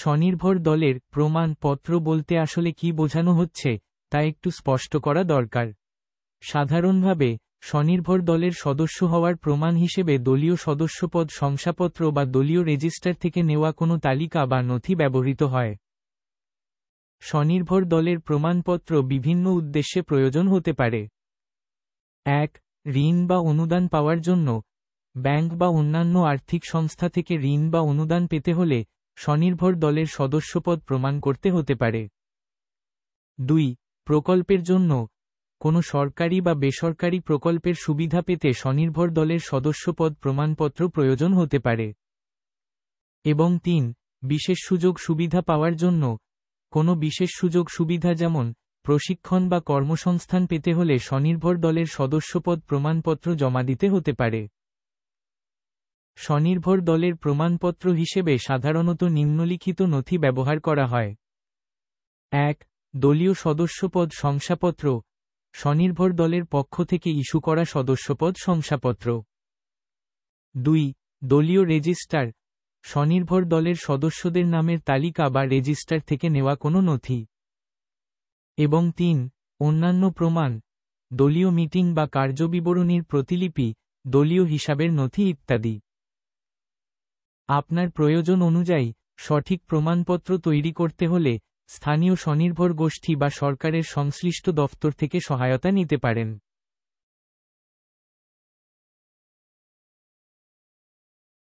স্বনির্ভর দলের প্রমাণপত্র বলতে আসলে কি বোঝানো হচ্ছে তা একটু স্পষ্ট করা দরকার। সাধারণভাবে স্বনির্ভর দলের সদস্য হওয়ার প্রমাণ হিসেবে দলীয় সদস্যপদ শংসাপত্র বা দলীয় রেজিস্টার থেকে নেওয়া কোনো তালিকা বা নথি ব্যবহৃত হয়। স্বনির্ভর দলের প্রমাণপত্র বিভিন্ন উদ্দেশ্যে প্রয়োজন হতে পারে। ১. ঋণ বা অনুদান পাওয়ার জন্য। ব্যাংক বা অন্যান্য আর্থিক সংস্থা থেকে ঋণ বা অনুদান পেতে হলে স্বনির্ভর দলের সদস্যপদ প্রমাণ করতে হতে পারে। ২. প্রকল্পের জন্য। কোনো সরকারি বা বেসরকারি প্রকল্পের সুবিধা পেতে স্বনির্ভর দলের সদস্যপদ প্রমাণপত্র প্রয়োজন হতে পারে। এবং ৩. বিশেষ সুযোগ সুবিধা পাওয়ার জন্য। কোনো বিশেষ সুযোগ সুবিধা যেমন প্রশিক্ষণ বা কর্মসংস্থান পেতে হলে স্বনির্ভর দলের সদস্যপদ প্রমাণপত্র জমা দিতে হতে পারে। স্বনির্ভর দলের প্রমাণপত্র হিসেবে সাধারণত নিম্নলিখিত নথি ব্যবহার করা হয়। ১. দলীয় সদস্যপদ শংসাপত্র। স্বনির্ভর দলের পক্ষ থেকে ইস্যু করা সদস্যপদ শংসাপত্র। ২. দলীয় রেজিস্টার। স্বনির্ভর দলের সদস্যদের নামের তালিকা বা রেজিস্টার থেকে নেওয়া কোনো নথি। এবং ৩. অন্যান্য প্রমাণ, দলীয় মিটিং বা কার্যবিবরণীর প্রতিলিপি, দলীয় হিসাবের নথি ইত্যাদি। আপনার প্রয়োজন অনুযায়ী সঠিক প্রমাণপত্র তৈরি করতে হলে স্থানীয় স্বনির্ভর গোষ্ঠী বা সরকারের সংশ্লিষ্ট দফতর থেকে সহায়তা নিতে পারেন।